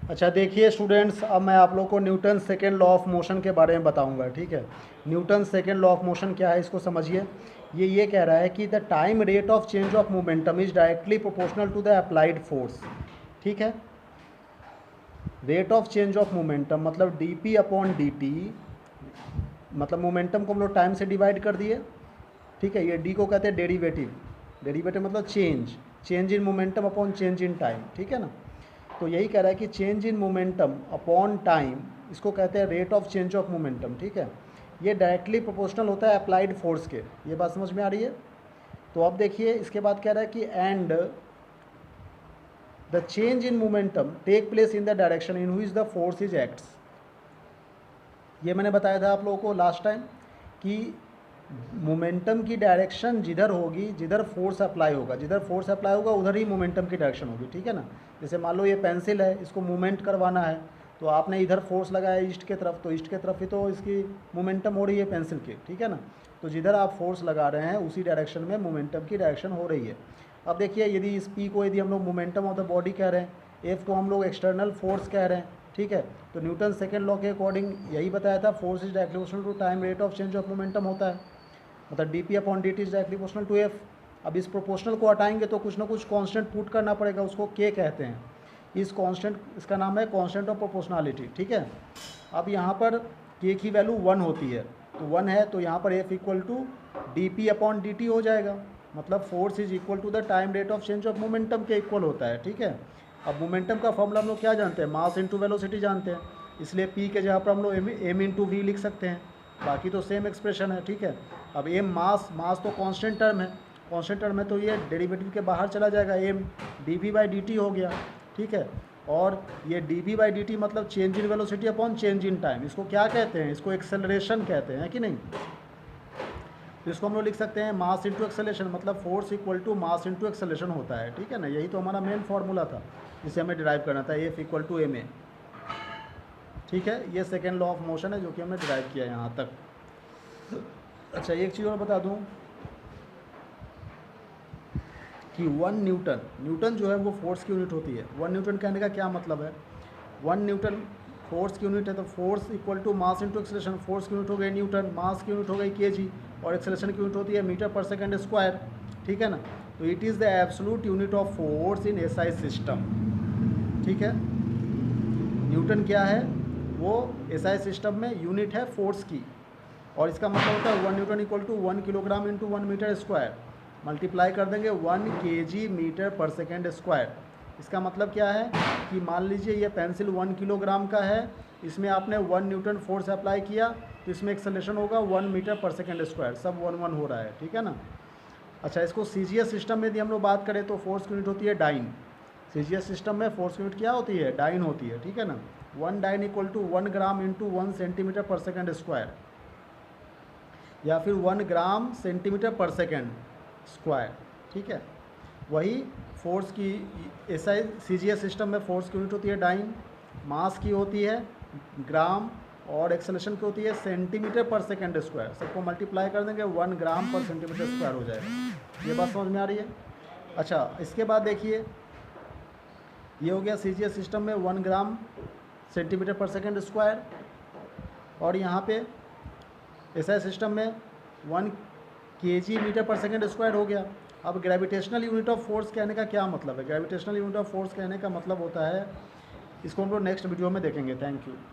अच्छा देखिए स्टूडेंट्स, अब मैं आप लोग को Newton second law of motion के बारे में बताऊंगा। ठीक है, Newton second law of motion क्या है इसको समझिए। ये कह रहा है कि the time rate of change of momentum is directly proportional to the applied force. ठीक है, rate of change of momentum मतलब D P upon D T, मतलब मोमेंटम को हम लोग टाइम से डिवाइड कर दिए। ठीक है, ये डी को कहते हैं डेरिवेटिव। डेरिवेटिव मतलब change, change in momentum upon change in time. ठीक है ना, तो यही कह रहा है कि change in momentum upon time, इसको कहते हैं rate of change of momentum. ठीक है, ये डायरेक्टली प्रोपोर्शनल होता है अप्लाइड फोर्स के। ये बात समझ में आ रही है? तो अब देखिए इसके बाद कह रहा है कि and the change in momentum take place in the direction in which the force is acts. ये मैंने बताया था आप लोगों को लास्ट टाइम कि मोमेंटम की डायरेक्शन जिधर होगी, जिधर फोर्स अप्लाई होगा, जिधर फोर्स अप्लाई होगा उधर ही मोमेंटम की डायरेक्शन होगी। ठीक है ना, जैसे मान लो ये पेंसिल है, इसको मूवमेंट करवाना है, तो आपने इधर फोर्स लगाया ईस्ट के तरफ, तो ईस्ट के तरफ ही तो इसकी मोमेंटम हो रही है पेंसिल की। ठीक है ना, तो जिधर आप फोर्स लगा रहे हैं उसी डायरेक्शन में मोमेंटम की डायरेक्शन हो रही है। अब देखिए यदि इस पी को यदि हम लोग मोमेंटम ऑफ द बॉडी कह रहे हैं, एफ को हम लोग एक्सटर्नल फोर्स कह रहे हैं। ठीक है, तो न्यूटन सेकेंड लॉ के अकॉर्डिंग यही बताया था, force is directly proportional to time rate of change of momentum होता है, मतलब D P upon D T is directly proportional to F. अब इस प्रोपोर्शनल को हटाएंगे तो कुछ ना कुछ कांस्टेंट पुट करना पड़ेगा, उसको के कहते हैं। इस कांस्टेंट, इसका नाम है कांस्टेंट ऑफ प्रोपोर्शनलिटी। ठीक है, अब यहाँ पर के की वैल्यू 1 होती है, तो 1 है तो यहाँ पर F equal to D P upon D T हो जाएगा, मतलब force is equal to the time rate of change of momentum के इक्वल होता है। ठीक है, अब मोमेंटम का फॉर्मूला हम लोग क्या जानते हैं, मास इंटू वेलोसिटी जानते हैं, इसलिए पी के जगह पर हम लोग एम इंटू वी लिख सकते हैं, बाकी तो सेम एक्सप्रेशन है। ठीक है, अब एम मास तो कांस्टेंट टर्म है, कांस्टेंट टर्म है तो ये डेरिवेटिव के बाहर चला जाएगा, M D V by D T हो गया। ठीक है, और ये D V by D T मतलब change in velocity upon change in time, इसको क्या कहते हैं, इसको एक्सेलरेशन कहते हैं कि नहीं। तो इसको हम लोग लिख सकते हैं मास इंटू एक्सेलेशन, मतलब force equal to mass into acceleration होता है। ठीक है ना, यही तो हमारा मेन फार्मूला था जिसे हमें डिराइव करना था, F equal to M A. ठीक है, ये सेकेंड लॉ ऑफ मोशन है जो कि हमने डिराइव किया यहाँ तक। अच्छा एक चीज़ और बता दूँ कि 1 न्यूटन, न्यूटन जो है वो फोर्स की यूनिट होती है। 1 न्यूटन कहने का क्या मतलब है, 1 न्यूटन फोर्स की यूनिट है, तो force equal to mass into acceleration. Force की यूनिट हो गई न्यूटन, मास की यूनिट हो गई केजी, और एक्सेलेरेशन की यूनिट होती है मीटर पर सेकंड स्क्वायर। ठीक है ना, तो it is the absolute unit of force in SI system. ठीक है, न्यूटन क्या है, वो एसआई सिस्टम में यूनिट है फोर्स की, और इसका मतलब होता है 1 newton equal to 1 kilogram into 1 metre square, multiply कर देंगे 1 केजी मीटर पर सेकेंड स्क्वायर। इसका मतलब क्या है कि मान लीजिए ये पेंसिल 1 किलोग्राम का है, इसमें आपने 1 न्यूटन फोर्स अप्लाई किया, तो इसमें एक्सेलरेशन होगा 1 मीटर पर सेकेंड स्क्वायर, सब 1 1 हो रहा है। ठीक है ना, अच्छा इसको सीजीएस सिस्टम में यदि हम लोग बात करें तो फोर्स की यूनिट होती है डाइन। सीजीएस सिस्टम में फोर्स की यूनिट क्या होती है, डाइन होती है। ठीक है ना, 1 dyne equal to 1 gram into 1 centimetre पर सेकेंड स्क्वायर, या फिर 1 ग्राम सेंटीमीटर पर सेकेंड स्क्वायर। ठीक है, वही फोर्स की एसआई सीजीएस सिस्टम में फोर्स की यूनिट होती है डाइन, मास की होती है ग्राम, और एक्सेलरेशन की होती है सेंटीमीटर पर सेकेंड स्क्वायर। सबको मल्टीप्लाई कर देंगे 1 ग्राम पर सेंटीमीटर स्क्वायर हो जाएगा। ये बात समझ में आ रही है? अच्छा इसके बाद देखिए, ये हो गया सीजीएस सिस्टम में 1 ग्राम सेंटीमीटर पर सेकेंड स्क्वायर, और यहाँ पे एसआई सिस्टम में 1 केजी मीटर पर सेकेंड स्क्वायर हो गया। अब ग्रेविटेशनल यूनिट ऑफ फोर्स कहने का क्या मतलब है, ग्रेविटेशनल यूनिट ऑफ फोर्स कहने का मतलब होता है, इसको हम लोग नेक्स्ट वीडियो में देखेंगे। Thank you.